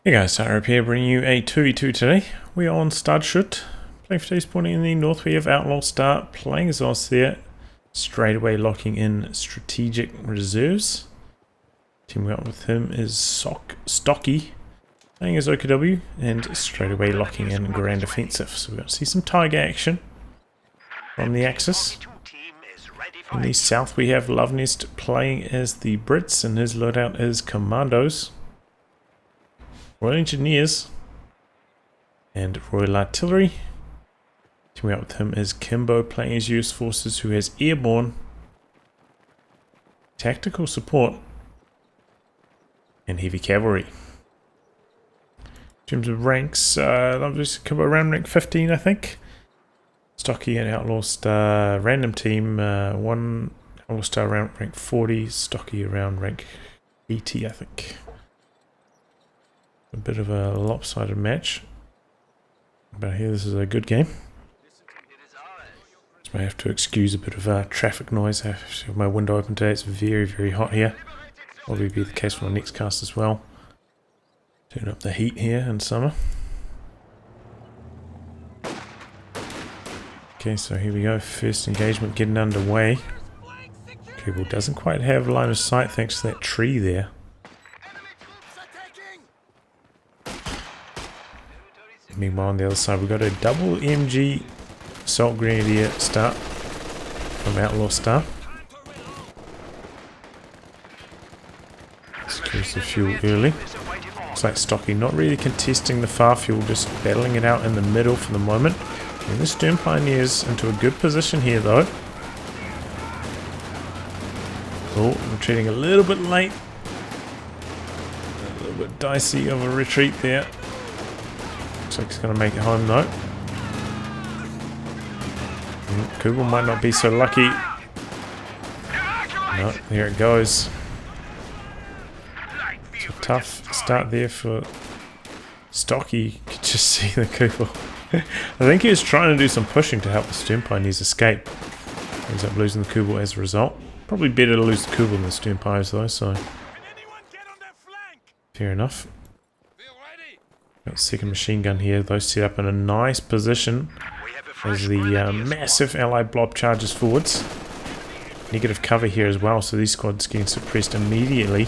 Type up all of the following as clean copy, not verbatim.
Hey guys, Sarah here bringing you a 2v2 today. We are on Stadschutt, playing for today's point in the north. We have Outlaw start playing as us there, straight away locking in strategic reserves. Teaming up with him is Stocky, playing as OKW, and straight away locking in Grand Offensive. So we're going to see some Tiger action from the Axis. In the south we have Luvnest playing as the Brits, and his loadout is Commandos, Royal Engineers, and Royal Artillery. Teaming up with him is Kimbo playing as US Forces, who has Airborne, Tactical Support, and Heavy Cavalry. In terms of ranks, Kimbo around rank 15, I think. Stocky and Outlaw Star random team, one Outlaw Star around rank 40, Stocky around rank 80, I think. A bit of a lopsided match, but here this is a good game. So I have to excuse a bit of traffic noise. I have my window open today. It's very hot here. Probably be the case for my next cast as well. Turn up the heat here in summer. Okay, so here we go. First engagement getting underway. People doesn't quite have line of sight thanks to that tree there. Meanwhile, on the other side, we've got a double MG Assault Grenadier start from Outlaw Star. Secures the fuel early. Looks like Stocky not really contesting the far fuel, just battling it out in the middle for the moment. And the Stern Pioneers into a good position here, though. Oh, retreating a little bit late. A little bit dicey of a retreat there. Looks like he's going to make it home though. Kubel might not be so lucky. No, there it goes. It's a tough start there for Stocky. You could just see the Kubel. I think he was trying to do some pushing to help the Stern Pioneers escape. Ends up losing the Kubel as a result. Probably better to lose the Kubel than the Stern Pioneers though, so fair enough. Got second machine gun here, those set up in a nice position as the massive allied blob charges forwards. Negative cover here as well, so these squads getting suppressed immediately.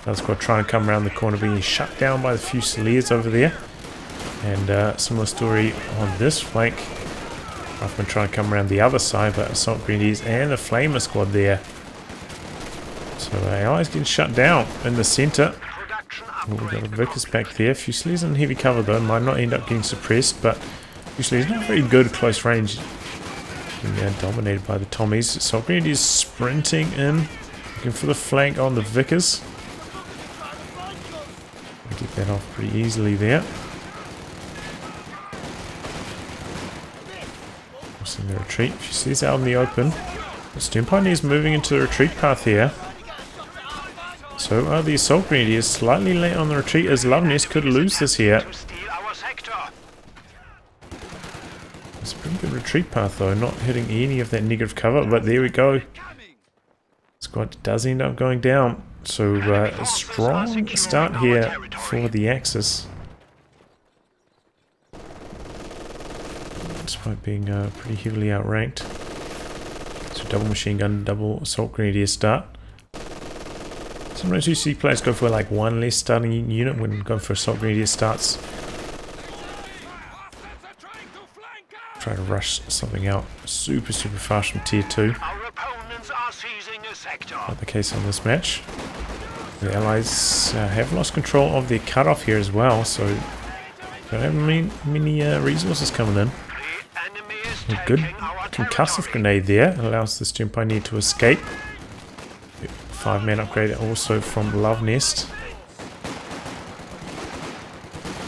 Another squad trying to come around the corner, being shut down by the Fusiliers over there. And similar story on this flank. I've been trying to come around the other side, but Assault Grenadiers and the Flamer squad there. So allies getting shut down in the centre. Oh, we've got a Vickers back there. Fusiliers in heavy cover though, might not end up getting suppressed, but Fusiliers not very good at close range. Being dominated by the Tommies. Assault Grenadiers sprinting in, looking for the flank on the Vickers. Get that off pretty easily there. In the retreat. Fusiliers out in the open. The Stern Pioneers moving into the retreat path here. So are the Assault Grenadiers slightly late on the retreat, as Luvnest could lose this here. It's a pretty good retreat path though, not hitting any of that negative cover, but there we go. Squad does end up going down. So a strong start here for the Axis. Despite being pretty heavily outranked. So double machine gun, double Assault Grenadier start. Sometimes you see players go for like one less starting unit when going for Assault Grenadier starts. Try to rush something out super fast from tier 2. Not the case on this match. The allies have lost control of their cutoff here as well, so don't have many resources coming in. A good concussive grenade there. It allows the Stern Pioneer to escape. 5-man upgrade also from Luvnest.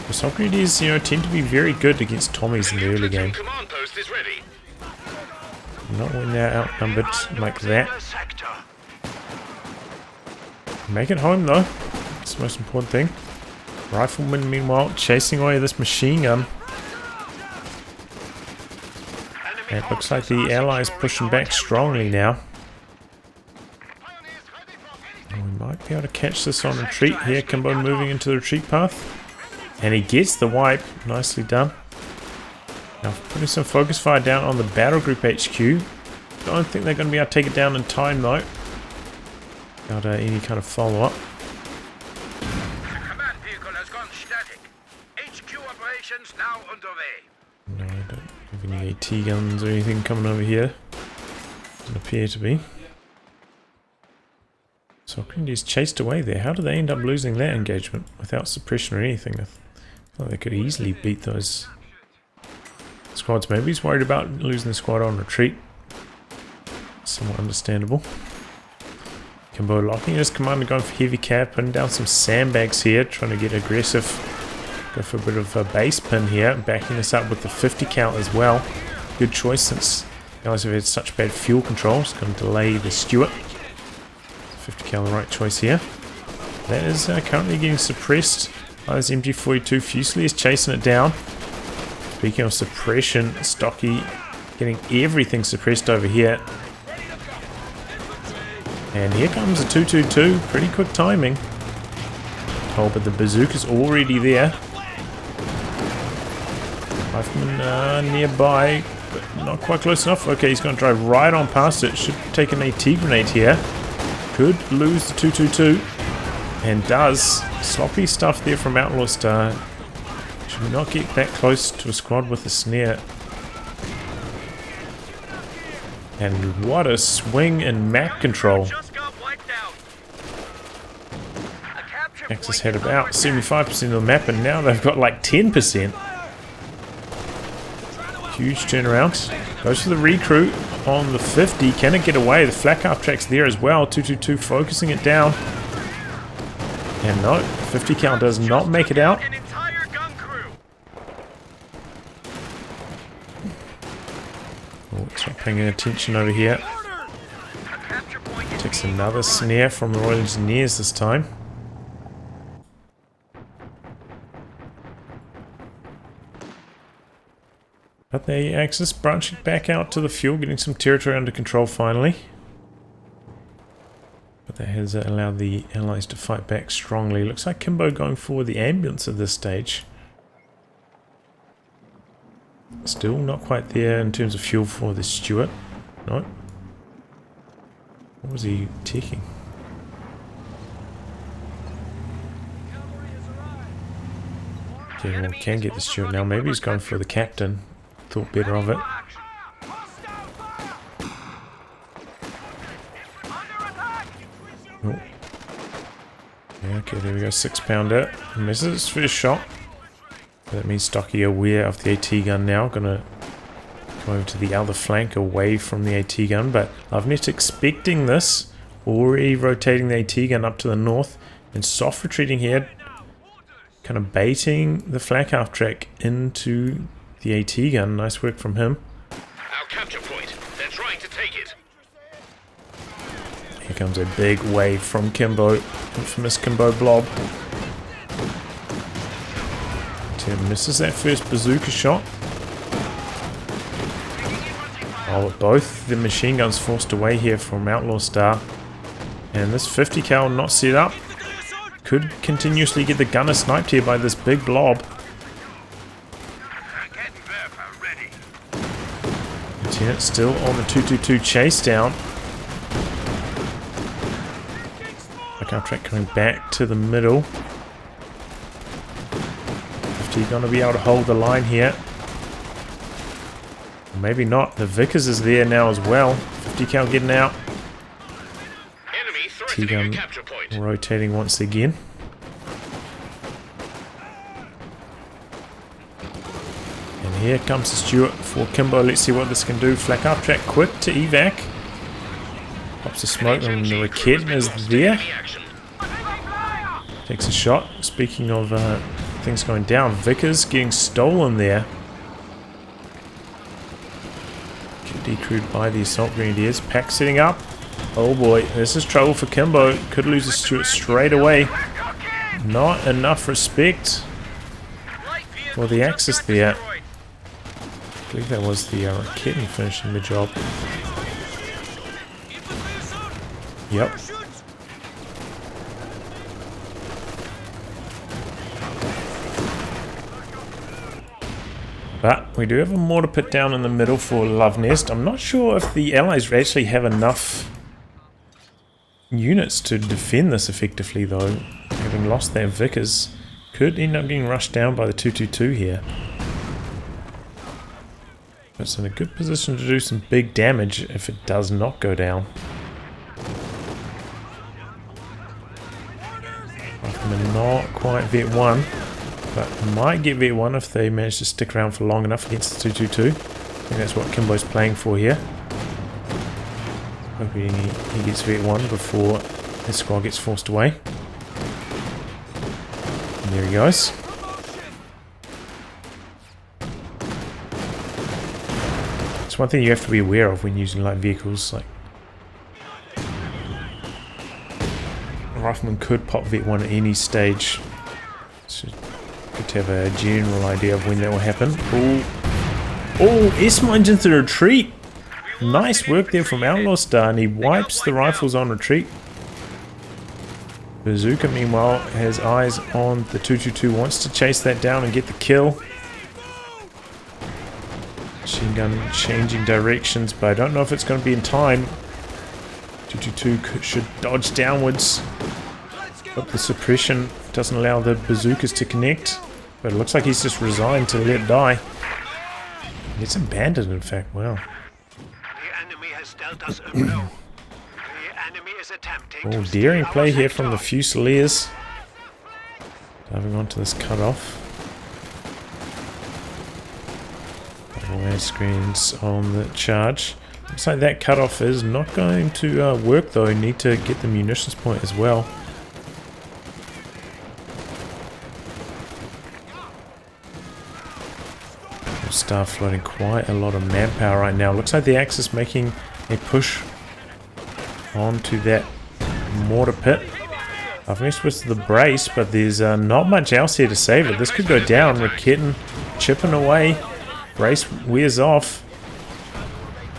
Assault Grenadiers, tend to be very good against Tommies in the early game. Not when they're outnumbered like that. Make it home though. That's the most important thing. Rifleman, meanwhile, chasing away this machine gun. And it looks like the allies pushing back strongly now. And we might be able able to catch this on retreat here. Kimbo moving into the retreat path. And he gets the wipe. Nicely done. Now putting some focus fire down on the battle group HQ. Don't think they're going to be able to take it down in time though. Without any kind of follow-up. The command vehicle has gone static. HQ operations now underway. No, I don't have any AT guns or anything coming over here. Doesn't appear to be. So Sockrindy's chased away there. How did they end up losing that engagement without suppression or anything? I thought they could easily beat those squads. Maybe he's worried about losing the squad on retreat. Somewhat understandable. Kimbo locking his commander, going for heavy cap, putting down some sandbags here, trying to get aggressive. Go for a bit of a base pin here, backing this up with the 50 count as well. Good choice since the guys have had such bad fuel control. It's going to delay the Stuart. 50 cal, the right choice here. That is currently getting suppressed by this MG42. Fusilier is chasing it down. Speaking of suppression, Stocky getting everything suppressed over here. And here comes a 222. Pretty quick timing. Oh, but the bazooka's already there. Rifleman nearby, but not quite close enough. Okay, he's going to drive right on past it. Should take an AT grenade here. Could lose the 222. And does. Sloppy stuff there from Outlaw Star. Should not get that close to a squad with a snare. And what a swing in map control. Axis had about 75% of the map, and now they've got like 10%. Huge turnaround. Goes for the recruit on the 50. Can it get away? The flak half track's there as well. 222 focusing it down. And no, 50 cal does not make it out. Oh, it's not paying attention over here. Takes another snare from the Royal Engineers this time. But the Axis branching back out to the fuel, getting some territory under control finally. But that has allowed the Allies to fight back strongly. Looks like Kimbo going for the ambulance at this stage. Still not quite there in terms of fuel for the Stuart. No. What was he taking? Okay, well, can get the Stuart now. Maybe he's going for the captain. Thought better of it. Oh. Yeah, okay, there we go. 6-pounder. Misses his first shot. That means Stocky aware of the AT gun now. Gonna go over to the other flank away from the AT gun. But Luvnest expecting this. Already rotating the AT gun up to the north. And soft retreating here. Kind of baiting the flak half track into the AT gun. Nice work from him. Our capture point. They're trying to take it. Here comes a big wave from Kimbo. Infamous Kimbo blob. Tim misses that first bazooka shot. Oh, both the machine guns forced away here from Outlaw Star. And this 50 cal not set up. Could continuously get the gunner sniped here by this big blob. Lieutenant still on the 222 chase down. Backup track coming back to the middle. 50 gonna be able to hold the line here. Maybe not. The Vickers is there now as well. 50 cal getting out. T-gun rotating once again. And here comes the Stuart for Kimbo. Let's see what this can do. Flak up track quick to evac. Pops the smoke and the Raket is there. Takes a shot. Speaking of things going down, Vickers getting stolen there. Decrewed by the Assault Grenadiers. Pack setting up. Oh boy, this is trouble for Kimbo. Could lose the Stuart straight away. Not enough respect for the Axis there. I believe that was the Raket finishing the job. Yep. But we do have a mortar pit down in the middle for Luvnest. I'm not sure if the Allies actually have enough units to defend this effectively, though. Having lost their Vickers, could end up getting rushed down by the 222 here. It's in a good position to do some big damage if it does not go down. Riflemen not quite Vet 1, but might get Vet 1 if they manage to stick around for long enough against the 222. I think that's what Kimbo's playing for here. Hoping he gets Vet 1 before his squad gets forced away. And there he goes. It's one thing you have to be aware of when using light vehicles. Like, a rifleman could pop Vet 1 at any stage. So good to have a general idea of when that will happen. Oh, S-mines into the retreat. Nice work there from Outlaw Star, and he wipes the rifles on retreat. Bazooka, meanwhile, has eyes on the 222, wants to chase that down and get the kill. Machine gun changing directions, but I don't know if it's going to be in time. 222 should dodge downwards. Hope the suppression doesn't allow the bazookas to connect, but it looks like he's just resigned to let it die. It's abandoned, in fact. Wow. Oh, daring play here from the Fusiliers. Diving onto this cutoff. Double screens on the charge. Looks like that cutoff is not going to work though. Need to get the munitions point as well. Start floating quite a lot of manpower right now. Looks like the Axis making a push onto that mortar pit. I've missed with the brace, but there's not much else here to save it. This could go down. Raketin chipping away. Brace wears off.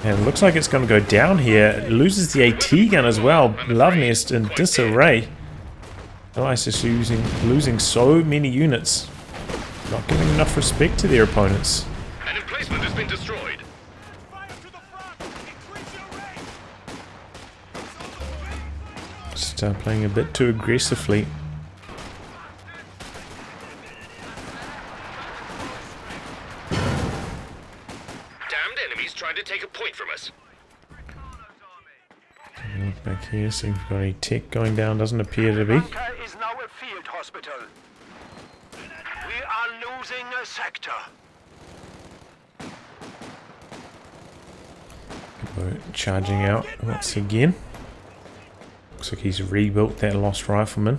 And it looks like it's going to go down here. It loses the AT gun as well. Luvnest in disarray. Allies just losing so many units. Not giving enough respect to their opponents. An emplacement has been destroyed. Just playing a bit too aggressively. Damned enemies trying to take a point from us. Look back here, see if we've got any tech going down. Doesn't appear to be. Is now a field hospital. We are losing a sector. Charging out once again. Looks like he's rebuilt that lost rifleman.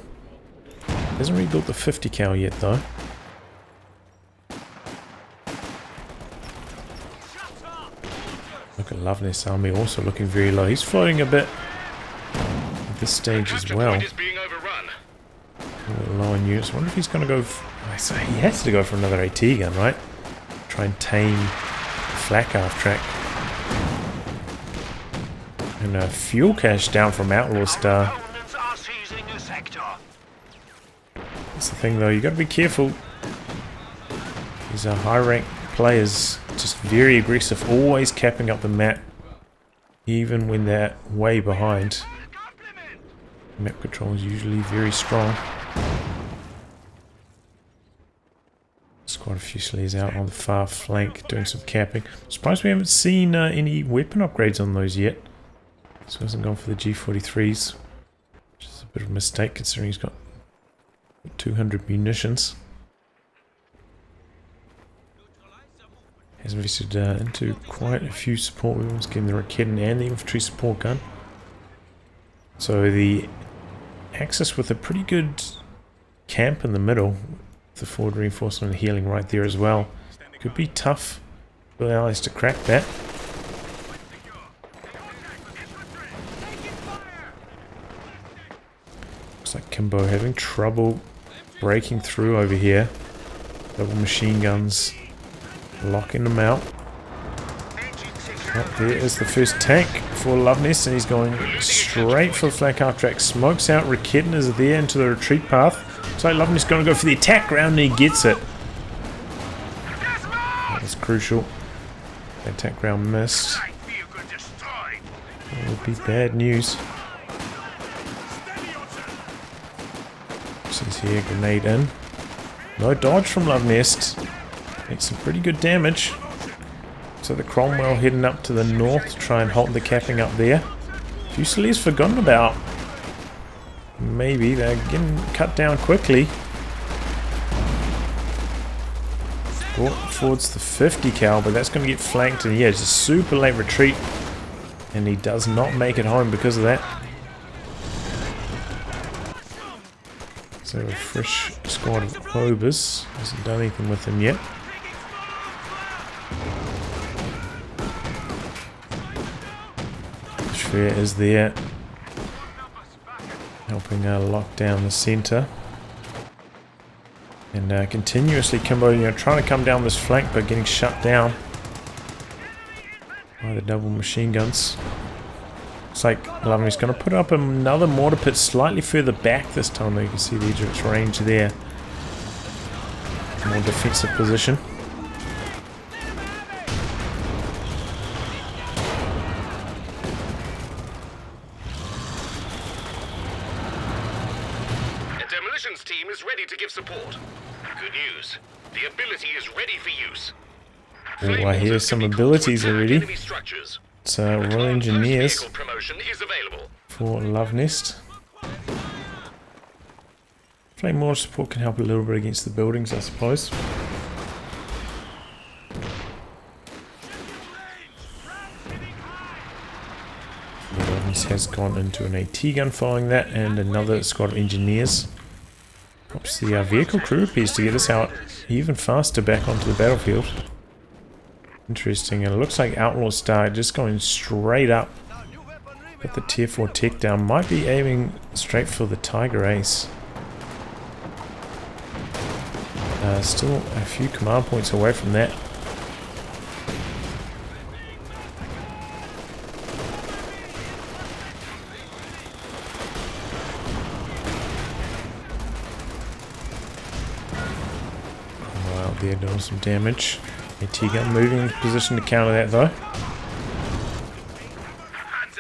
Hasn't rebuilt the 50 cal yet though. Look at Luvnest's army also looking very low. He's floating a bit at this stage as well. Low on units. I wonder if he's going to go... So he has to go for another AT gun, right? Try and tame the flak half track. And a fuel cache down from Outlaw Star. That's the thing though, you got to be careful. These are high rank players, just very aggressive, always capping up the map, even when they're way behind. Map control is usually very strong. There's quite a few Fusiliers out on the far flank doing some capping. Surprised we haven't seen any weapon upgrades on those yet. So he hasn't gone for the G43s, which is a bit of a mistake considering he's got 200 munitions. Has invested into quite a few support weapons, getting the Raketin and the infantry support gun. So the Axis with a pretty good camp in the middle, the forward reinforcement and healing right there as well. Could be tough for the Allies to crack that. Looks like Kimbo having trouble breaking through over here. Double machine guns locking them out. Oh, there is the first tank for Luvnest, and he's going straight for the flak half track. Smokes out. Raketin is there into the retreat path. So Luvnest going to go for the attack round, and he gets it. That's crucial. Attack ground missed. Light vehicle destroyed. That would be bad news. Says here, grenade in. No dodge from Luvnest. Makes some pretty good damage. So the Cromwell heading up to the north to try and halt the capping up there. Fusiliers forgotten about. Maybe they're getting cut down quickly. Brought forwards the 50 cal, but that's going to get flanked, and yeah, it's a super late retreat, and he does not make it home because of that. So a fresh squad of Hobers. Hasn't done anything with them yet. Schwer is there, helping lock down the centre. And continuously Kimbo, trying to come down this flank, but getting shut down by the double machine guns. Looks like Luvnest's going to put up another mortar pit slightly further back this time, though. You can see the edge of its range there. More defensive position. The demolitions team is ready to give support. Good news. The ability is ready for use. Oh, I hear some abilities already. It's Royal Engineers for Luvnest. Flame mortar support can help a little bit against the buildings, I suppose. Luvnest has gone into an AT gun following that, and another squad of engineers. Perhaps the vehicle crew appears to get us out even faster back onto the battlefield. Interesting, and it looks like Outlaw Star just going straight up. Got the tier 4 tech down, might be aiming straight for the Tiger Ace. Still a few command points away from that. Wow, they're doing some damage. AT gun moving in position to counter that though.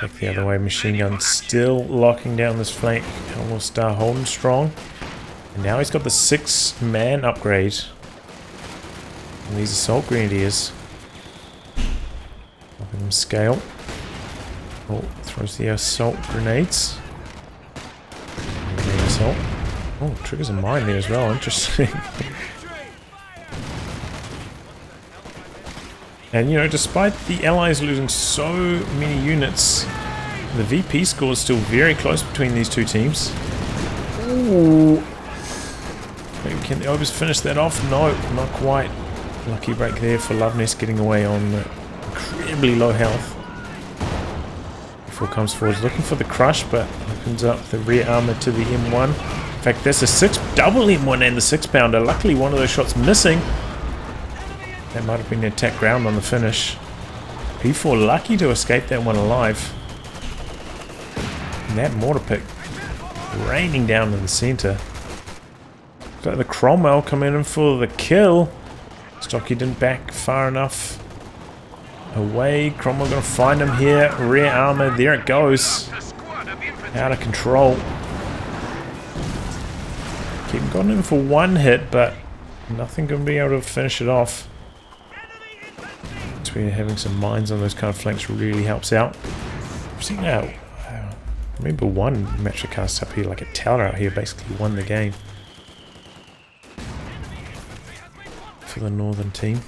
Back the other way, machine gun still locking down this flank. Outlaw Star holding strong. And now he's got the 6-man upgrade. And these assault grenadiers. Helping them scale. Oh, throws the assault grenades. Grenade assault. Oh, triggers a mine there as well, interesting. And despite the Allies losing so many units, the VP score is still very close between these two teams. Ooh. Maybe can the Obers finish that off? No, not quite. Lucky break there for Luvnest, getting away on incredibly low health. Before comes forward, looking for the crush, but opens up the rear armor to the M1. In fact, that's a double M1 and the 6-pounder. Luckily, one of those shots missing. That might have been the attack ground on the finish. P4 lucky to escape that one alive. And that mortar pick raining down in the center. Got the Cromwell coming in for the kill. Stocky didn't back far enough away. Cromwell gonna find him here. Rear armor, there it goes. Out of control. Keep going in for one hit, but nothing gonna be able to finish it off. Having some mines on those kind of flanks really helps out. I've seen I remember one match cast up here, like a tower out here, basically won the game for the northern team.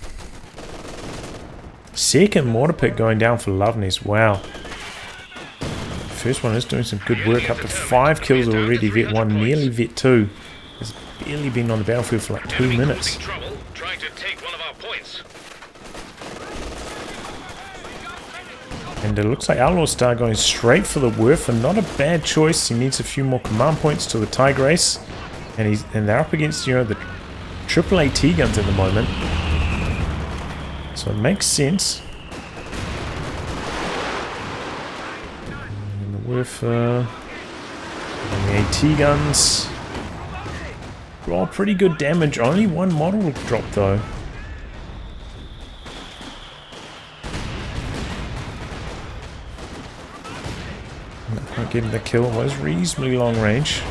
Second mortar pit going down for Luvnest. Wow. First one is doing some good work, up to 5 kills already. Vet 1, nearly Vet 2. Has barely been on the battlefield for like 2 minutes. And it looks like Outlaw Star going straight for the Werfer. Not a bad choice. He needs a few more command points to the Tiger Ace. And they're up against, the triple AT guns at the moment. So it makes sense. And the Werfer. And the AT guns. Roll pretty good damage. Only one model drop though. getting the kill. It was reasonably long range.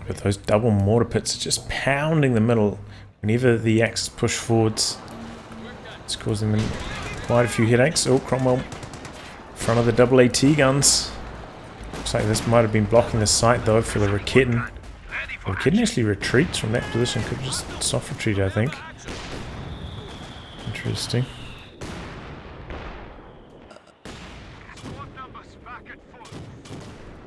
But those double mortar pits are just pounding the middle. Whenever the Axis push forwards, it's causing them quite a few headaches. Oh, Cromwell in front of the double AT guns. Looks like this might have been blocking the sight though for the Raketten. The Raketten actually retreats from that position. Could just soft retreat, I think. Interesting.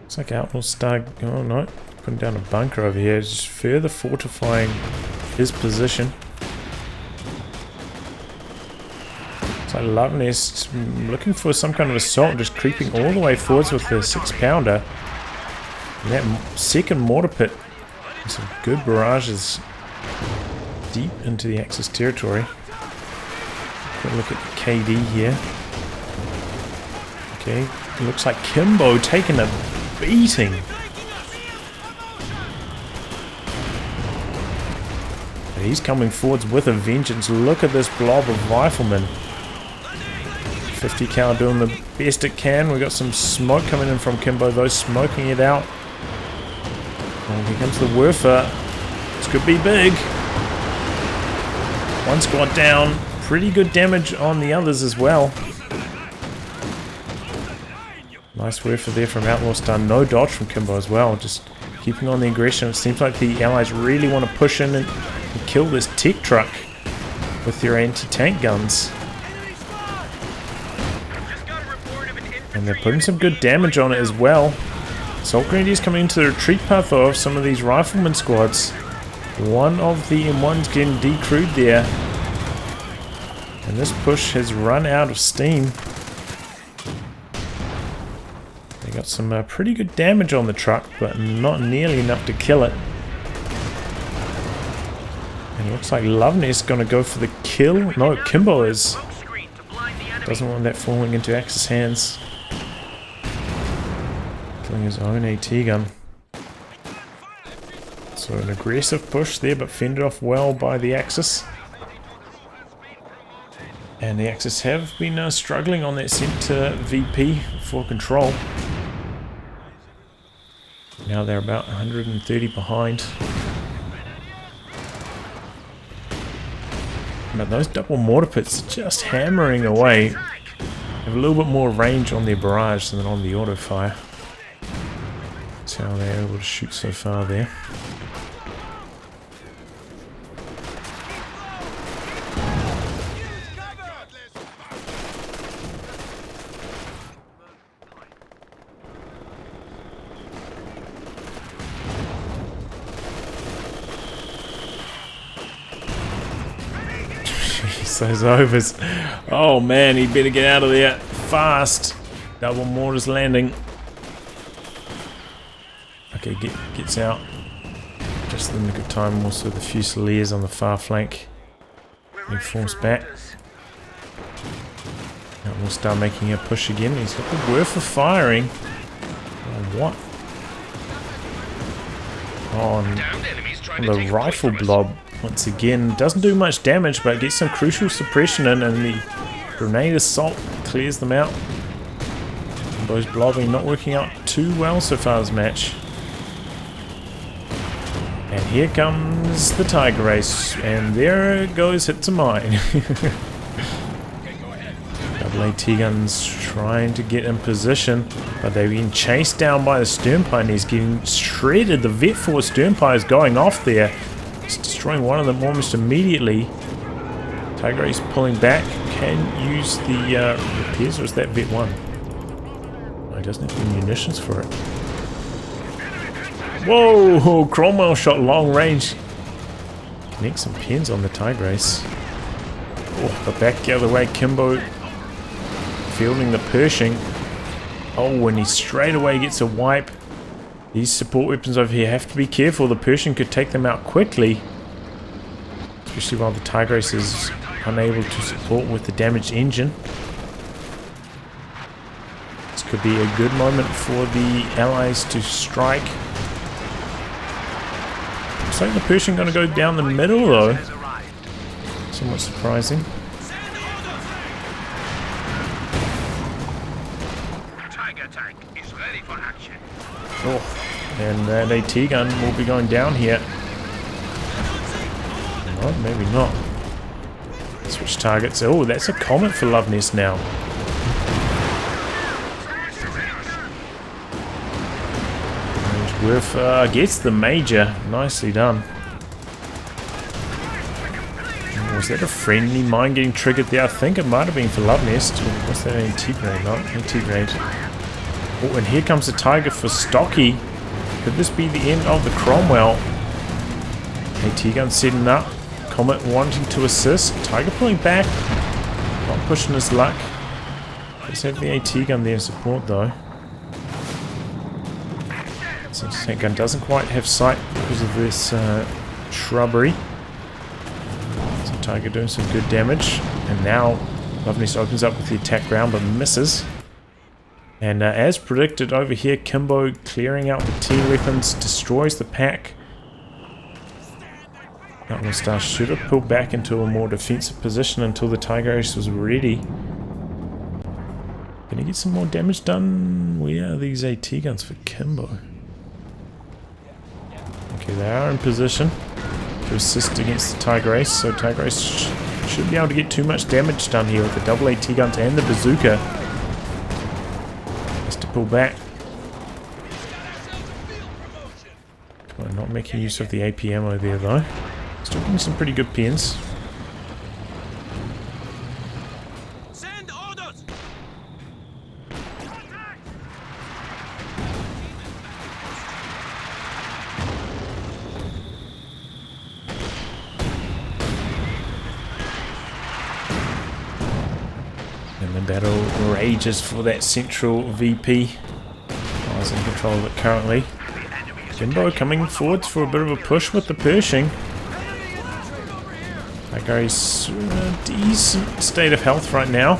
Looks like Outlaw start. Oh no. Putting down a bunker over here, just further fortifying his position. It's like Luvnest looking for some kind of assault, just creeping all the way forwards with the 6-pounder. And that second mortar pit, some good barrages deep into the Axis territory. Quick look at the KD here. Okay, it looks like Kimbo taking a beating. He's coming forwards with a vengeance. Look at this blob of riflemen. 50 cal doing the best it can. We got some smoke coming in from Kimbo though, smoking it out. Oh, here comes the Werfer. This could be big. One squad down. Pretty good damage on the others as well. Nice Werfer there from Outlaw stun. No dodge from Kimbo as well. Just keeping on the aggression. It seems like the allies really want to push in and kill this tech truck with their anti-tank guns. And they're putting some good damage on it as well. Assault Grenadiers coming into the retreat path though of some of these rifleman squads. One of the M1s getting decrewed there. And this push has run out of steam. They got some pretty good damage on the truck, but not nearly enough to kill it. And it looks like Luvnest going to go for the kill. No, Kimbo is. Doesn't want that falling into Axis hands. Killing his own AT gun. So an aggressive push there, but fended off well by the Axis. And the Axis have been struggling on that center VP for control. Now they're about 130 behind. But those double mortar pits are just hammering away. They have a little bit more range on their barrage than on the auto fire. That's how they're able to shoot so far there. Those overs. Oh man, he better get out of there fast. Double mortars landing. Okay, gets out just in the good time. Also the Fusiliers on the far flank. He forms back. Now we'll start making a push again. He's got the Werfer firing. Oh, what? On the rifle blob. Once again, doesn't do much damage, but gets some crucial suppression in, and the grenade assault clears them out. Kimbo's blobbing not working out too well so far this match. And here comes the Tiger Race, and there goes hit to mine. Double AT guns trying to get in position, but they're being chased down by the Sternpie, and he's getting shredded. The Vet Force Sternpie is going off there. It's destroying one of them almost immediately. Tiger Race pulling back. Can use the repairs, or is that Vet 1? No, he doesn't have the munitions for it. Whoa! Cromwell shot long range. Connects some pins on the Tiger Race. Oh, but back the other way. Kimbo fielding the Pershing. Oh, and he straight away gets a wipe. These support weapons over here have to be careful. The Pershing could take them out quickly. Especially while the Tiger Race is unable to support with the damaged engine. This could be a good moment for the Allies to strike. Looks like the Pershing going to go down the middle though. Somewhat surprising. Tiger tank is ready for action. Oh, and that AT gun will be going down here. Oh, maybe not. Switch targets. Oh, that's a Comet for Luvnest now. With, gets the Major. Nicely done. Was that a friendly mine getting triggered there? I think it might have been for Luvnest. What's that AT grenade? Not AT grenade. Oh, and here comes the Tiger for Stocky. Could this be the end of the Cromwell? AT gun setting up. Comet wanting to assist. Tiger pulling back. Not pushing his luck. Let's have the AT gun there in support though. So that gun doesn't quite have sight because of this shrubbery. So Tiger doing some good damage. And now Luvnest opens up with the attack round but misses. And as predicted over here, Kimbo clearing out the T-weapons, destroys the pack. Outlaw Stadschutt pulled back into a more defensive position until the Tiger Ace was ready. Can he get some more damage done? Where are these AT guns for Kimbo? Okay, they are in position to assist against the Tiger Ace, so Tiger Ace should be able to get too much damage done here with the double AT guns and the bazooka. Has to pull back. Well, not making use of the AP ammo there though. Still getting some pretty good pins. Send orders. And the battle rages for that central VP. I was in control of it currently. Kimbo coming forwards for a bit of a push with the Pershing. Tiger Ace in a decent state of health right now.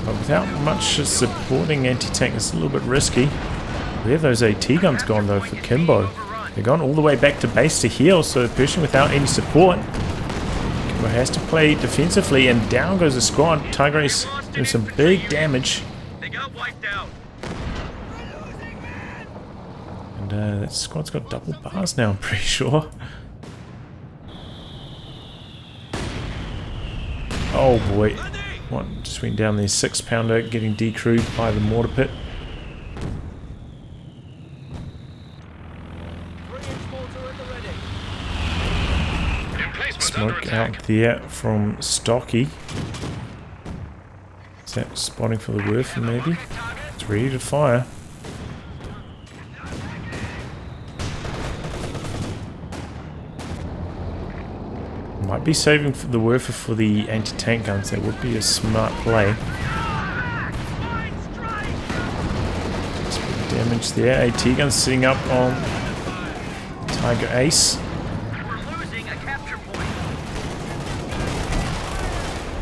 But without much supporting anti-tank, it's a little bit risky. Where have those AT guns gone though for Kimbo? They've gone all the way back to base to heal, so Pershing without any support. Kimbo has to play defensively and down goes the squad. Tiger Ace doing some big damage. They got wiped out. And that squad's got double bars now, I'm pretty sure. Oh boy, what just went down there, 6-pounder getting decrewed by the mortar pit. Smoke out there from Stocky. Is that spotting for the Werfer maybe? It's ready to fire. Might be saving for the Werfer for the anti-tank guns. That would be a smart play. Some damage there. AT guns sitting up on Tiger Ace.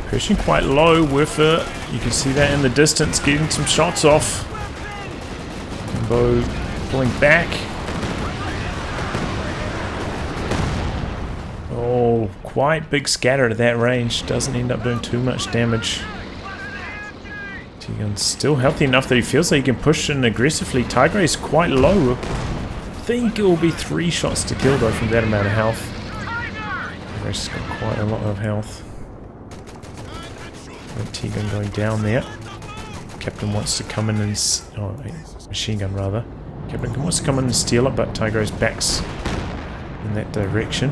Pushing quite low. Werfer, you can see that in the distance, getting some shots off. Kimbo pulling back. Oh, quite big scatter at that range. Doesn't end up doing too much damage. T-gun's still healthy enough that he feels like he can push in aggressively. Tiger is quite low. I think it will be 3 shots to kill though from that amount of health. Tiger's got quite a lot of health. T-gun going down there. Captain wants to come in and... oh, machine gun rather. Captain wants to come in and steal it, but Tiger's backs in that direction.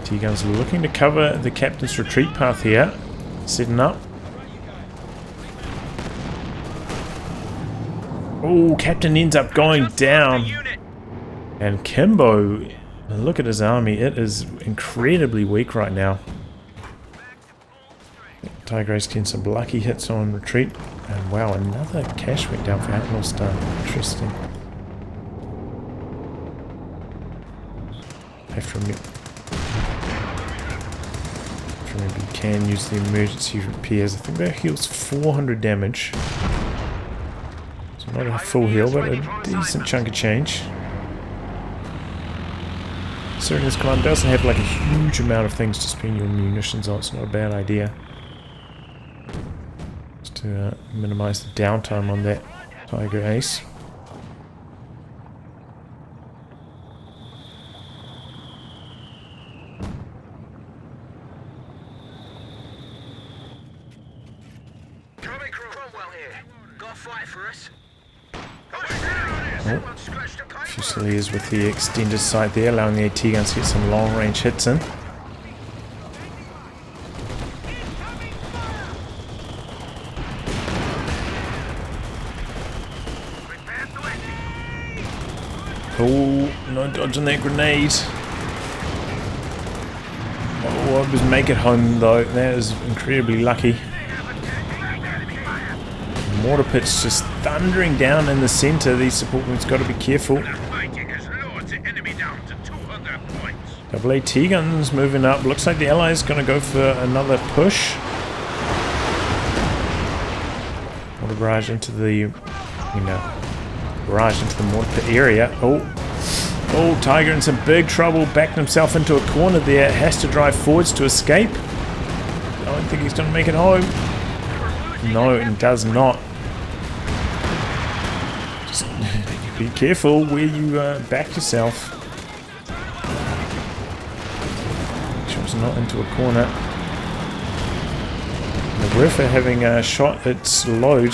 T-gun's looking to cover the captain's retreat path here. Setting up. Oh, captain ends up going down. And Kimbo, look at his army. It is incredibly weak right now. Tiger Ace getting some lucky hits on retreat. And wow, another cash went down for Outlaw Star. Interesting. Have to remember you can use the emergency repairs. I think that heals 400 damage. So not a full heal, but a decent chunk of change. Considering this command doesn't have like a huge amount of things to spend your munitions on, it's not a bad idea. Just to minimize the downtime on that Tiger Ace. Fusiliers with the extended sight there, allowing the AT guns to get some long range hits in. Oh, no dodging that grenade. Oh, I was make it home though. That is incredibly lucky. Mortar pit's just thundering down in the center. These support points got to be careful. Double AT guns moving up. Looks like the Allies going to go for another push. Mortar barrage into the, barrage into the mortar pit area. Oh, Tiger in some big trouble. Backed himself into a corner there. Has to drive forwards to escape. I don't think he's going to make it home. No, it does not. Just be careful where you back yourself. Make sure it's not into a corner. The Riffer having shot its load.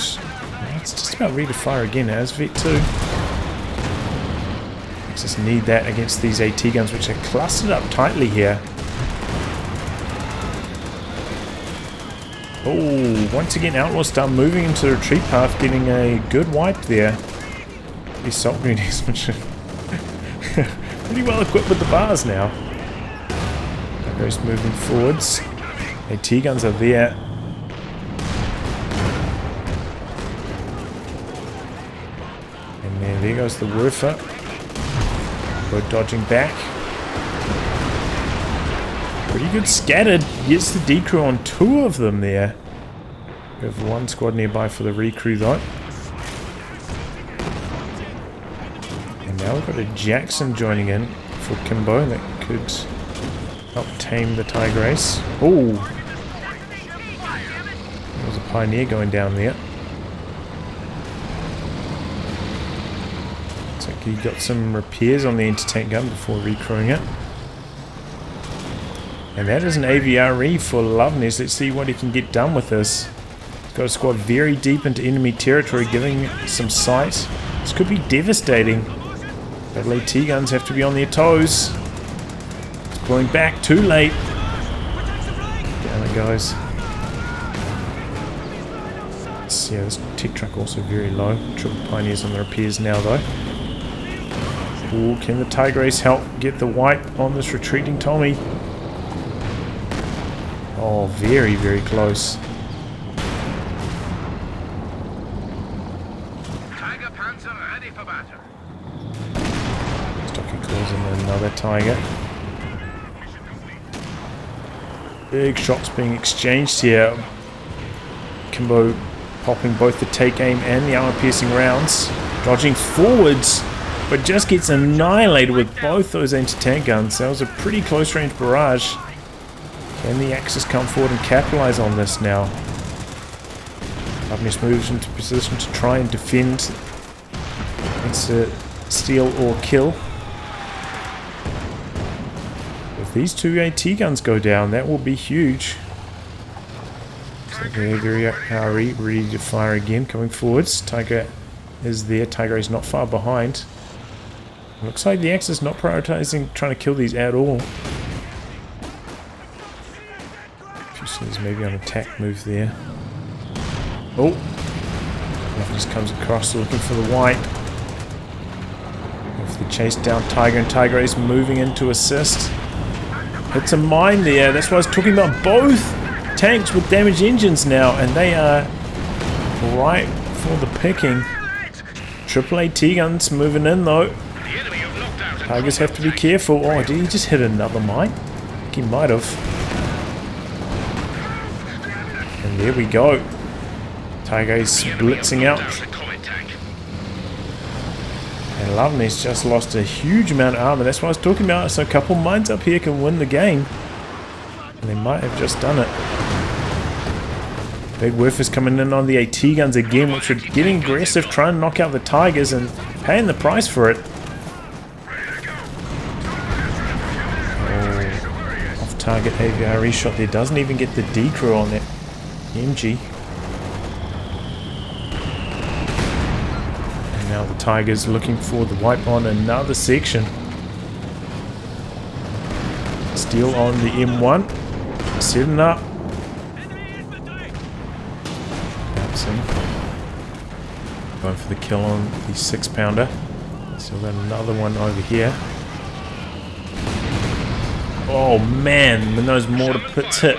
It's just about ready to fire again as V2. Just need that against these AT guns, which are clustered up tightly here. Oh, once again, Outlaw start moving into the retreat path, getting a good wipe there. These salt grenades, which are pretty well equipped with the bars now. Tiger's moving forwards. AT guns are there. And then there goes the Wurfer. We're dodging back. Pretty good scattered. Gets the decrew on 2 of them there. We have 1 squad nearby for the recrew though. And now we've got a Jackson joining in for Kimbo that could help tame the Tiger Ace. Oh! There's a Pioneer going down there. Looks like he got some repairs on the anti-tank gun before recrewing it. And that is an AVRE for Luvnest. Let's see what he can get done with this. He's got a squad very deep into enemy territory, giving some sight. This could be devastating. Double AT guns have to be on their toes. It's pulling back too late. Down it goes. Yeah, this tech truck also very low. Triple Pioneers on the repairs now though. Ooh, can the Tiger Ace help get the wipe on this retreating Tommy? Oh, very, very close. Tiger Panzer ready for battle. Stocky calls in another Tiger. Big shots being exchanged here. Kimbo popping both the take aim and the armor piercing rounds. Dodging forwards, but just gets annihilated with both those anti-tank guns. That was a pretty close range barrage. Can the Axis come forward and capitalize on this now? Luvnest moves into position to try and defend against a steal or kill. If these 2 AT guns go down, that will be huge. So they're very RE, ready to fire again, coming forwards. Tiger is there. Tiger is not far behind. Looks like the Axis not prioritizing trying to kill these at all. Fusiliers maybe on attack move there. Oh! Luvnest just comes across looking for the wipe. If they chase down Tiger, and Tiger is moving in to assist. Hits a mine there. That's what I was talking about. Both tanks with damaged engines now, and they are right for the picking. Triple AT guns moving in though. Tigers have to be careful. Oh, did he just hit another mine? I think he might have. And there we go. Tiger is blitzing out. And Luvnest just lost a huge amount of armor. That's what I was talking about. So a couple mines up here can win the game. And they might have just done it. Big Woofers coming in on the AT guns again, which are getting aggressive, trying to knock out the Tigers and paying the price for it. Oh, off-target AVRE shot there. Doesn't even get the decrew on that MG. And now the Tigers looking for the wipe on another section. Steel on the M1. Setting up. Going for the kill on the 6-pounder. Still got another one over here. Oh man, when those mortar pits hit.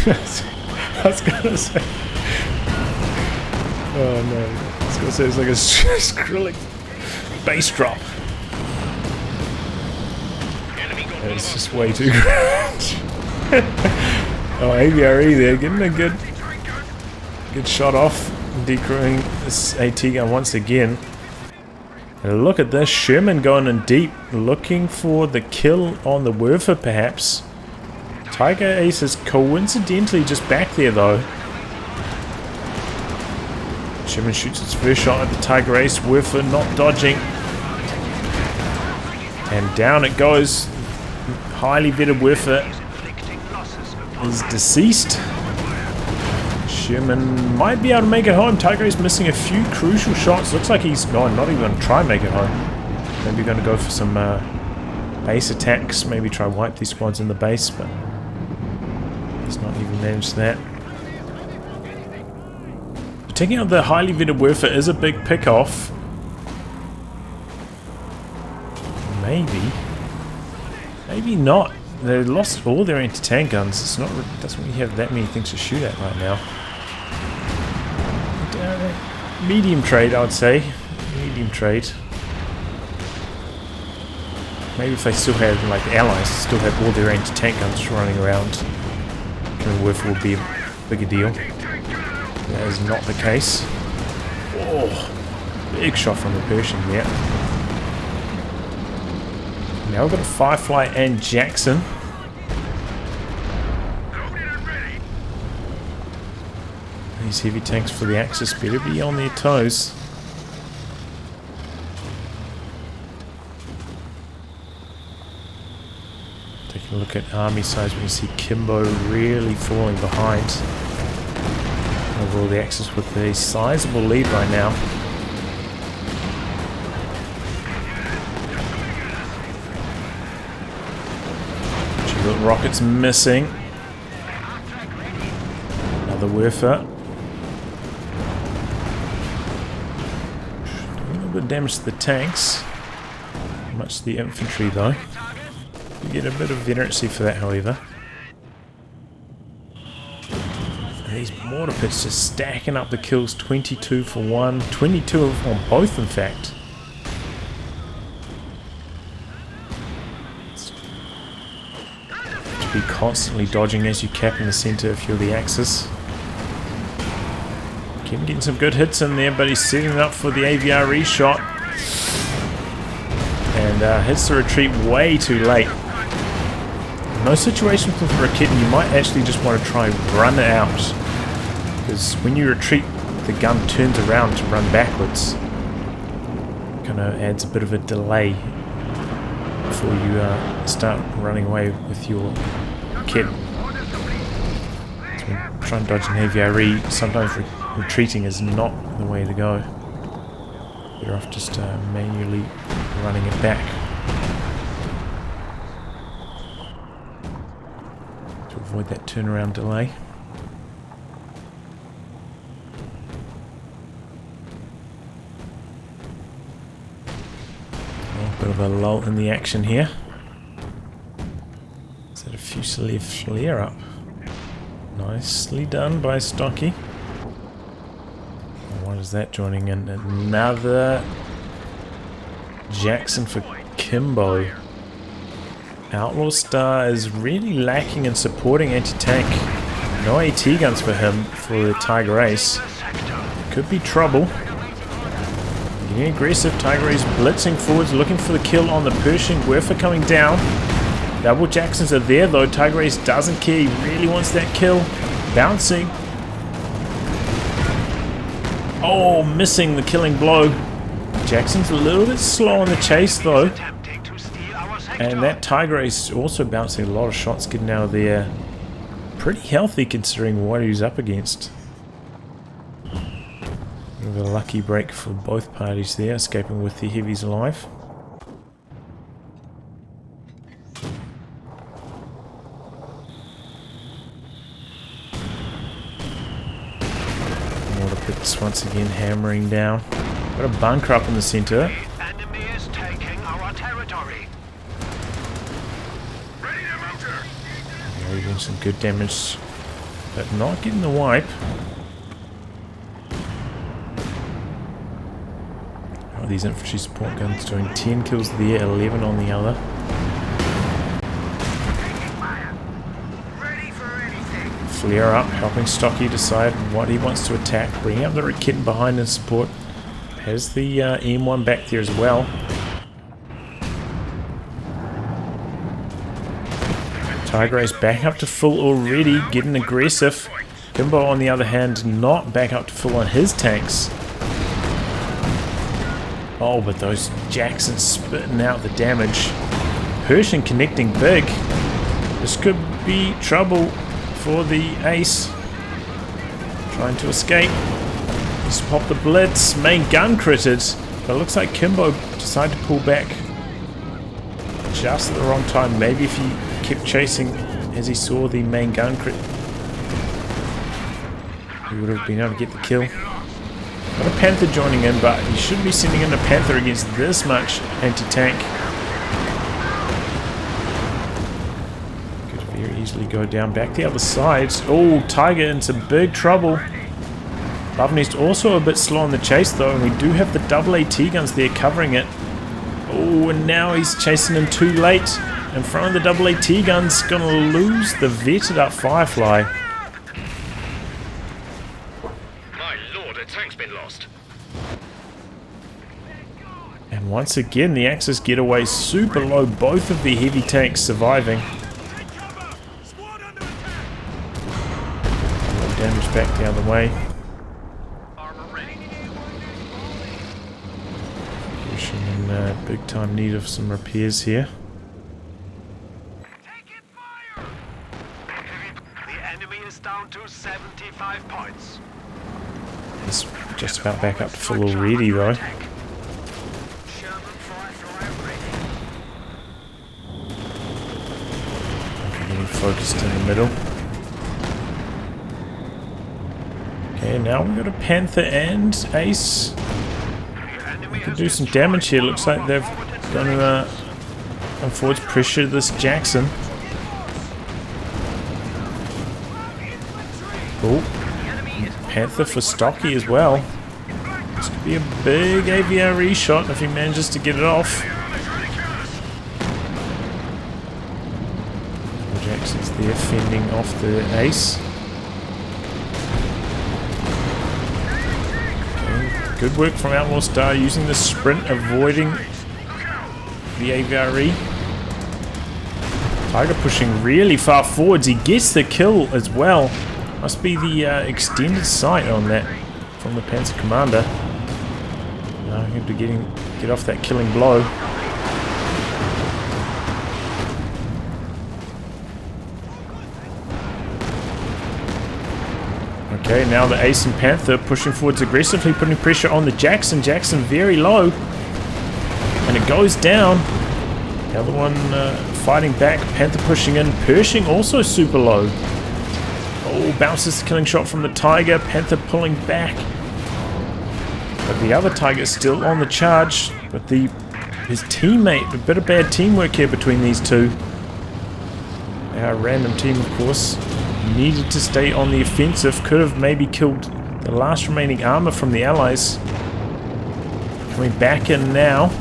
I was gonna say. Oh no. I was gonna say it's like a Skrillex bass drop. It's just way too cringe. Oh, AVRE there, getting a good shot off, decrewing this AT gun once again. And look at this, Sherman going in deep, looking for the kill on the Werfer perhaps. Tiger Ace is coincidentally just back there though. Sherman shoots its first shot at the Tiger Ace, Werfer not dodging. And down it goes. Highly vetted Werfer is deceased. Sherman might be able to make it home. Tiger is missing a few crucial shots. Looks like he's not even going to try and make it home. Maybe going to go for some base attacks. Maybe try wipe these squads in the base, but he's not even managed that. Taking out the highly vetted Werfer is a big pick-off. Maybe not. They lost all their anti-tank guns. It's not. Doesn't really have that many things to shoot at right now. Medium trade, I would say. Medium trade. Maybe if they still had, like, the allies still have all their anti-tank guns running around, the Werfer would be a bigger deal. That is not the case. Oh, big shot from the Pershing there. Now we've got a Firefly and Jackson. These heavy tanks for the Axis better be on their toes. Taking a look at army size, we can see Kimbo really falling behind. Overall, the Axis with a sizable lead right now. Rockets missing. Another Werfer. Doing a little bit of damage to the tanks. Not much to the infantry though. You get a bit of veterancy for that, however. And these mortar pits just stacking up the kills. 22 for one, 22 on both, in fact. Be constantly dodging as you cap in the center if you're the Axis. Kim getting some good hits in there, but he's setting it up for the AVRE shot. And hits the retreat way too late. In those situations with Raketen, you might actually just want to try and run it out. Because when you retreat, the gun turns around to run backwards. Kind of adds a bit of a delay before you start running away with your kit. So when trying to dodge an AVRE, sometimes retreating is not the way to go. Better off just manually running it back to avoid that turnaround delay. Bit of a lull in the action here. Is that a Fusilier flare up? Nicely done by Stocky. What is that joining in? Another Jackson for Kimbo. Outlaw Star is really lacking in supporting anti-tank No AT guns for him, for the Tiger Ace. Could be trouble. Getting aggressive, Tiger Ace blitzing forwards, looking for the kill on the Pershing. Werfer coming down. Double Jacksons are there though. Tiger Ace doesn't care, he really wants that kill. Bouncing. Oh, missing the killing blow. Jackson's a little bit slow on the chase though. And that Tiger Ace also bouncing a lot of shots getting out of there. Pretty healthy considering what he's up against. A lucky break for both parties there, escaping with the heavies alive. Water pits once again hammering down. Got a bunker up in the center. The enemy is taking our territory. Ready to motor. Yeah, doing some good damage, but not getting the wipe. These infantry support guns doing 10 kills there, 11 on the other. Flare up, helping Stocky decide what he wants to attack. Bringing up the kitten behind in support. Has the M1 back there as well. Tiger Ace back up to full already, getting aggressive. Kimbo on the other hand not back up to full on his tanks. Oh, but those Jacksons spitting out the damage. Pershing connecting big. This could be trouble for the Ace. Trying to escape. Just pop the blitz. Main gun critted. But it looks like Kimbo decided to pull back just at the wrong time. Maybe if he kept chasing as he saw the main gun crit, he would have been able to get the kill. Got a Panther joining in, but you shouldn't be sending in a Panther against this much anti-tank. Could very easily go down. Back the other side. Oh, Tiger into big trouble. Luvnest also a bit slow on the chase though, and we do have the double AT guns there covering it. Oh, and now he's chasing him too late. In front of the double AT guns, gonna lose the vetted up Firefly. And once again, the Axis get away super low, both of the heavy tanks surviving. Damage back the other way. Pushing in big time need of some repairs here. The enemy is down to 75 points. He's just about back up to full already though. Getting focused in the middle. Okay, now we've got a Panther and Ace. We could do some damage here. Looks like they've going to come forwards, pressure this Jackson. Oh, Panther for Stocky as well. This could be a big AVRE shot if he manages to get it off. Jackson's there fending off the Ace. Okay, good work from Outlaw Star using the sprint, avoiding the AVRE. Tiger pushing really far forwards. He gets the kill as well. Must be the extended sight on that from the Panzer Commander. Now I have to get off that killing blow. Okay, now the Ace and Panther pushing forwards aggressively, putting pressure on the Jackson. Jackson very low. And it goes down. The other one fighting back. Panther pushing in. Pershing also super low. Oh, bounces the killing shot from the Tiger. Panther pulling back. But the other Tiger is still on the charge. But his teammate, a bit of bad teamwork here between these two. Our random team, of course, needed to stay on the offensive. Could have maybe killed the last remaining armor from the Allies. Coming back in now.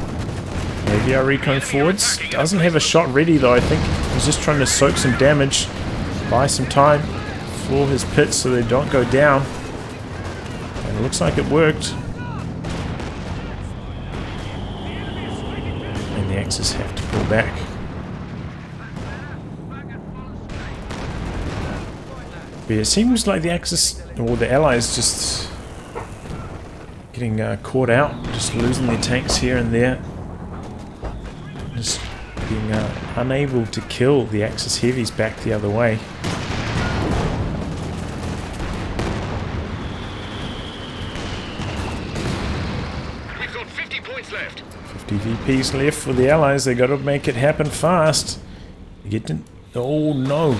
Maybe our recon forwards. Doesn't have a shot ready though, I think. He's just trying to soak some damage. Buy some time. for his pits so they don't go down. And it looks like it worked. And the Axis have to pull back. But it seems like the Axis, or the Allies, just getting caught out, just losing their tanks here and there. Just being unable to kill the Axis heavies back the other way. We've got 50 points left. 50 VPs left for the Allies. They got to make it happen fast. You get to, oh no,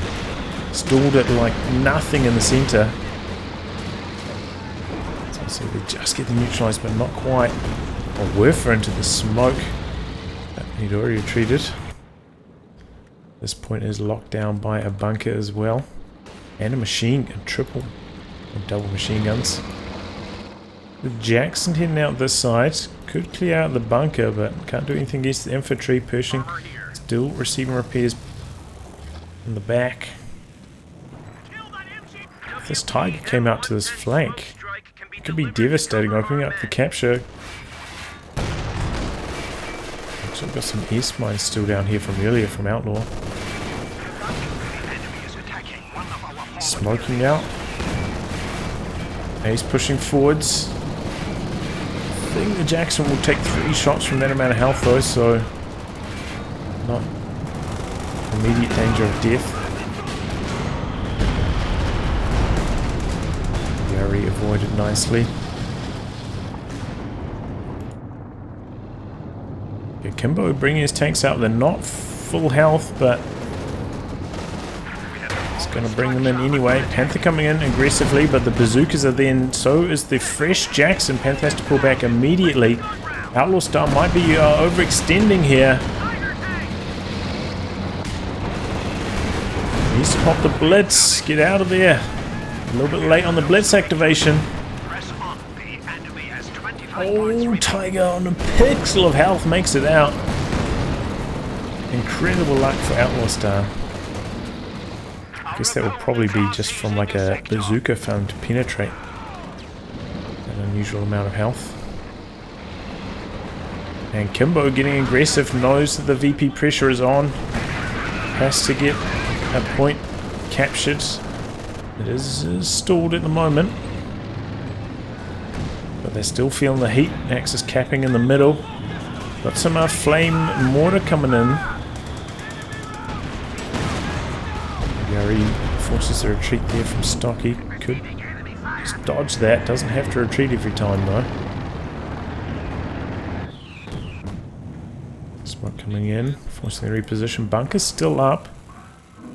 stalled it like nothing in the center. So they just get the neutralized, but not quite. Or Werfer into the smoke. He'd already retreated. This point is locked down by a bunker as well. And a machine gun, triple and double machine guns. With Jackson heading out this side, could clear out the bunker, but can't do anything against the infantry. Pershing still receiving repairs in the back. If this Tiger came out to this flank, it could be devastating, opening up the capture. I've got some ace mines still down here from earlier from Outlaw. Smoking out. Ace pushing forwards. I think the Jackson will take 3 shots from that amount of health though, so not immediate danger of death. Very avoided nicely. Yeah, Kimbo bringing his tanks out. They're not full health, but it's going to bring them in anyway. Panther coming in aggressively, but the bazookas are there, and so is the fresh Jackson. Panther has to pull back immediately. Outlaw Star might be overextending here. Needs to pop the blitz. Get out of there. A little bit late on the blitz activation. Oh, Tiger on a pixel of health makes it out. Incredible luck for Outlaw Star. I guess that would probably be just from like a bazooka found to penetrate. An unusual amount of health. And Kimbo getting aggressive, knows that the VP pressure is on. Has to get a point captured. It is stalled at the moment. But they're still feeling the heat. Axis capping in the middle. Got some flame mortar coming in. Yari forces a retreat there from Stocky. Could just dodge that. Doesn't have to retreat every time though. Smoke coming in. Forcing the reposition. Bunker's still up.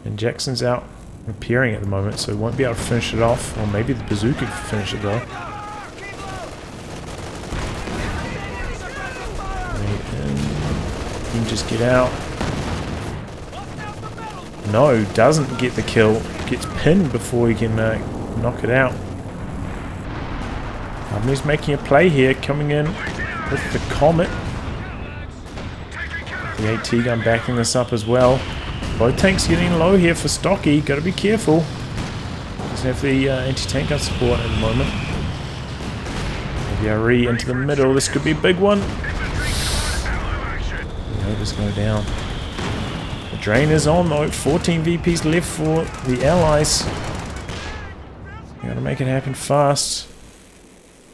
And Jackson's out repairing at the moment, so he won't be able to finish it off. Or maybe the bazooka can finish it though. Just get out. No, doesn't get the kill. Gets pinned before he can knock it out. He's making a play here, coming in with the Comet. The AT gun backing this up as well. Both tanks getting low here for Stocky. Got to be careful. Doesn't have the anti-tank gun support at the moment. Yari into the middle. This could be a big one. Just go down. The drain is on though. 14 VPs left for the Allies. You gotta make it happen fast.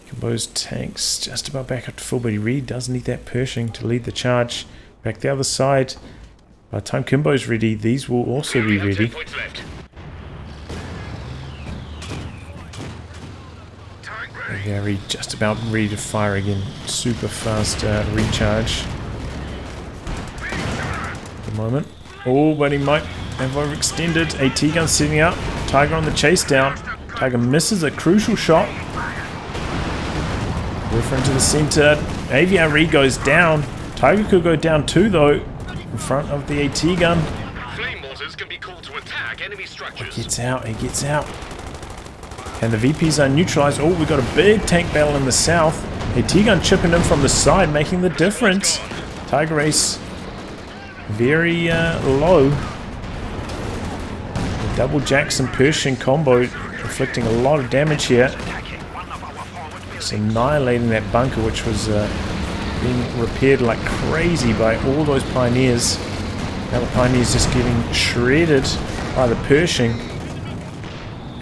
Kimbo's tanks just about back up to full, but he really does need that Pershing to lead the charge. Back the other side. By the time Kimbo's ready, these will also be ready. Very just about ready to fire again. Super fast recharge. Moment. Oh, but he might have overextended. AT gun sitting up. Tiger on the chase down. Tiger misses a crucial shot. Werfer into the center. AVRE goes down. Tiger could go down too though. In front of the AT gun. Flame mortars can be called to attack enemy structures. He gets out. He gets out. And the VPs are neutralized. Oh, we got a big tank battle in the south. AT gun chipping in from the side, making the difference. Tiger Ace very low. The Double Jackson Pershing combo inflicting a lot of damage here. Just annihilating that bunker, which was being repaired like crazy by all those Pioneers. Now the Pioneers just getting shredded by the Pershing.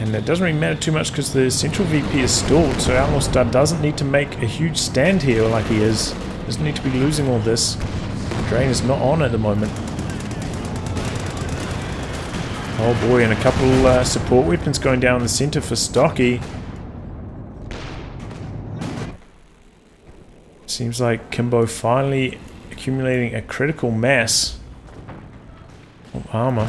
And it doesn't really matter too much because the central VP is stalled, so Outlaw Star doesn't need to make a huge stand here like he is. Doesn't need to be losing all this. Drain is not on at the moment. Oh boy, and a couple support weapons going down the center for Stocky. Seems like Kimbo finally accumulating a critical mass of armor.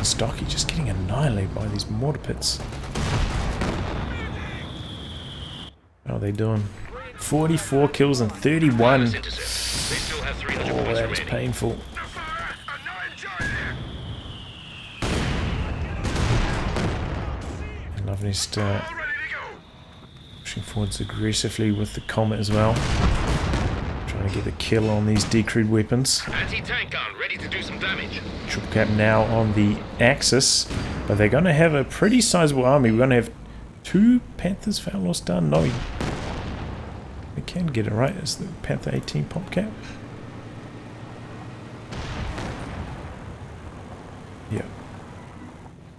Stocky just getting annihilated by these mortar pits. How are they doing? 44 kills and 31. Oh, that is painful. And Luvnest pushing forwards aggressively with the Comet as well. Trying to get the kill on these decrewed weapons. Anti-tank gun ready to do some damage. Triple cap now on the Axis, but they're going to have a pretty sizable army. We're going to have 2 Panthers for Outlaw Star. No, we can get it right. It's the Panther 18 pop cap. Yeah,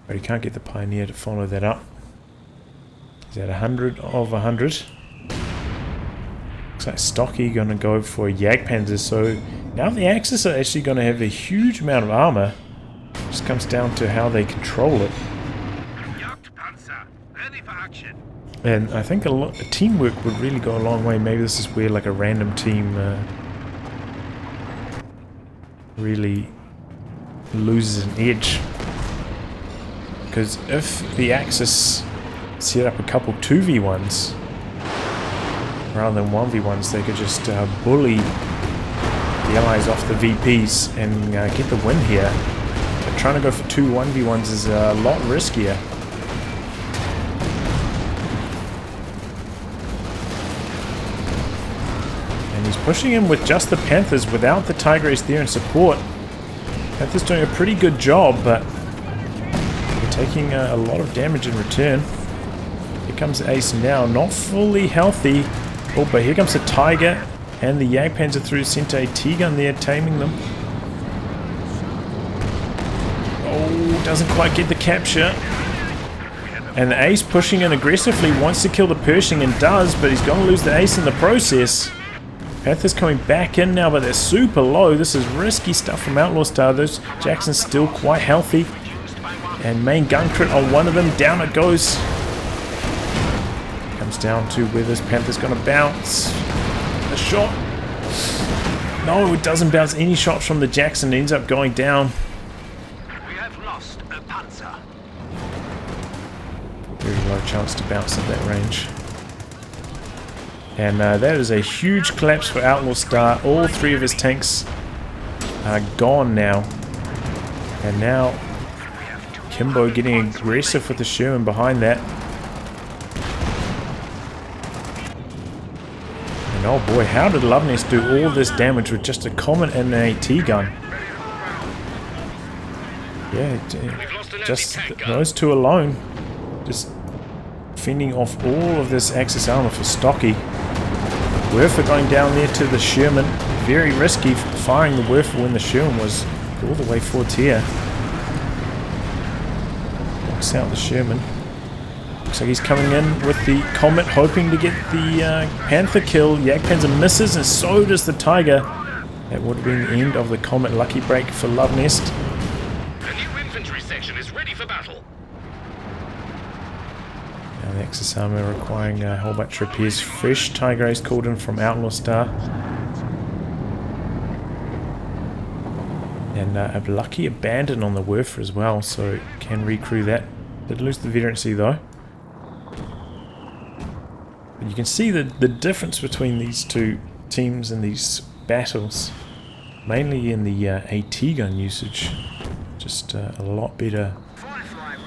but he can't get the Pioneer to follow that up. He's at 100 of 100. Looks like Stocky going to go for a Jagdpanzer, so now the Axis are actually going to have a huge amount of armor. Just comes down to how they control it. And I think a teamwork would really go a long way. Maybe this is where like a random team really loses an edge. Because if the Axis set up a couple 2v1s rather than 1v1s, they could just bully the Allies off the VPs and get the win here. But trying to go for 2 1v1s is a lot riskier. And he's pushing in with just the Panthers without the Tigers there in support. Panthers doing a pretty good job, but they're taking a lot of damage in return. Here comes Ace now, not fully healthy. Oh, but here comes the Tiger and the Jagdpanzer through the center. A T-gun there, taming them. Oh, doesn't quite get the capture. And the Ace pushing in aggressively, wants to kill the Pershing and does, but he's going to lose the Ace in the process. Panthers coming back in now, but they're super low. This is risky stuff from Outlaw Star. Those Jackson's still quite healthy. And main gun crit on one of them. Down it goes. Comes down to where this Panther's going to bounce. A shot. No, it doesn't bounce any shots from the Jackson. It ends up going down. We have lost a Panzer. Very low chance to bounce at that range. And that is a huge collapse for Outlaw Star. All 3 of his tanks are gone now. And now Kimbo getting aggressive with the Sherman behind that. And oh boy, how did Luvnest do all this damage with just a Comet and an AT gun? Yeah, just those 2 alone. Just fending off all of this Axis armor for Stocky. Werfer going down there to the Sherman. Very risky firing the Werfer when the Sherman was all the way forward here. Knocks out the Sherman. Looks like he's coming in with the Comet, hoping to get the Panther kill. Jagdpanzer misses, and so does the Tiger. That would have been the end of the Comet. Lucky break for Luvnest. The new infantry section is ready for battle. Now the Axis armor requiring a whole bunch of repairs. Fresh Tiger Ace called in from Outlaw Star. And a lucky abandon on the Werfer as well, so can recrew that. Did lose the veterancy though. But you can see the difference between these 2 teams in these battles. Mainly in the AT gun usage. Just a lot better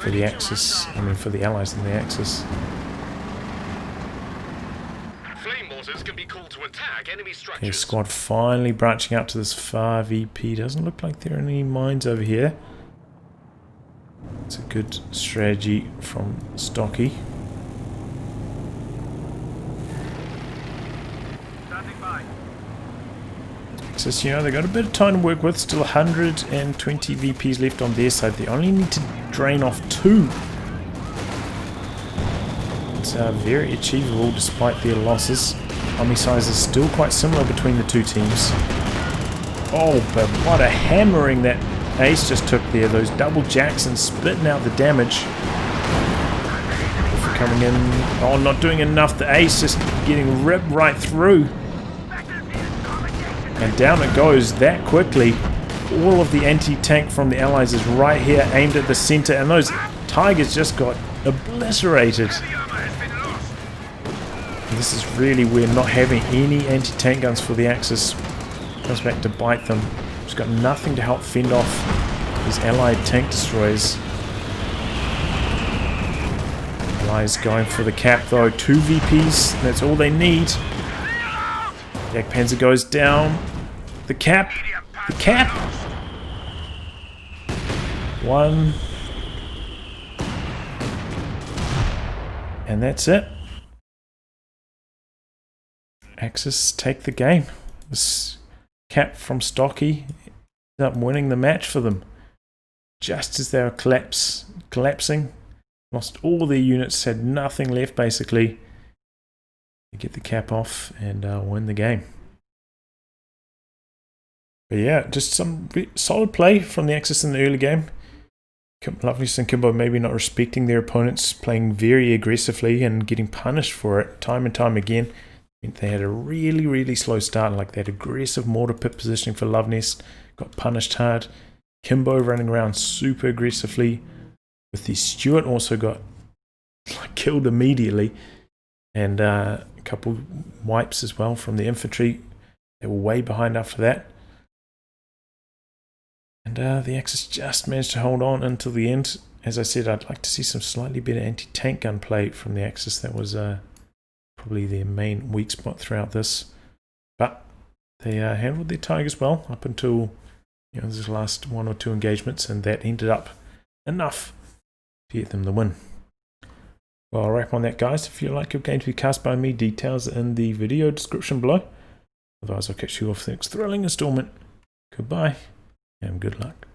for the Axis, for the Allies than the Axis. Flame mortars can be called to attack Check enemy Okay, structures. squad finally branching out to this far VP. Doesn't look like there are any mines over here. It's a good strategy from Stocky. Standing by. So, you know, they've got a bit of time to work with. Still 120 VPs left on their side. They only need to drain off 2. It's very achievable despite their losses. Army size is still quite similar between the two teams. Oh, but what a hammering that Ace just took there. Those double jacks and splitting out the damage. Coming in. Oh, not doing enough. The Ace just getting ripped right through. And down it goes that quickly. All of the anti-tank from the Allies is right here, aimed at the center, and those Tigers just got obliterated. And this is really where not having any anti-tank guns for the Axis comes back to bite them. It's got nothing to help fend off these Allied tank destroyers. Allies going for the cap though. 2 VPs, that's all they need. Yak Panzer goes down. The cap. The cap. 1. And that's it. Axis take the game. This cap from Stocky ends up winning the match for them. Just as they were collapsing. Lost all their units, had nothing left basically. They get the cap off and win the game. But yeah, just some solid play from the Axis in the early game. Luvnest and Kimbo maybe not respecting their opponents, playing very aggressively and getting punished for it time and time again. They had a really slow start, like that aggressive mortar pit positioning for Luvnest. Got punished hard. Kimbo running around super aggressively. With the Stadschutt also got killed immediately. And a couple wipes as well from the infantry. They were way behind after that. And the Axis just managed to hold on until the end. As I said, I'd like to see some slightly better anti-tank gun play from the Axis. That was probably their main weak spot throughout this. But they handled their Tigers well up until this last 1 or 2 engagements, and that ended up enough to get them the win. Well, I'll wrap on that, guys. If you'd like your game to be cast by me, details in the video description below. Otherwise, I'll catch you off the next thrilling installment. Goodbye, and good luck.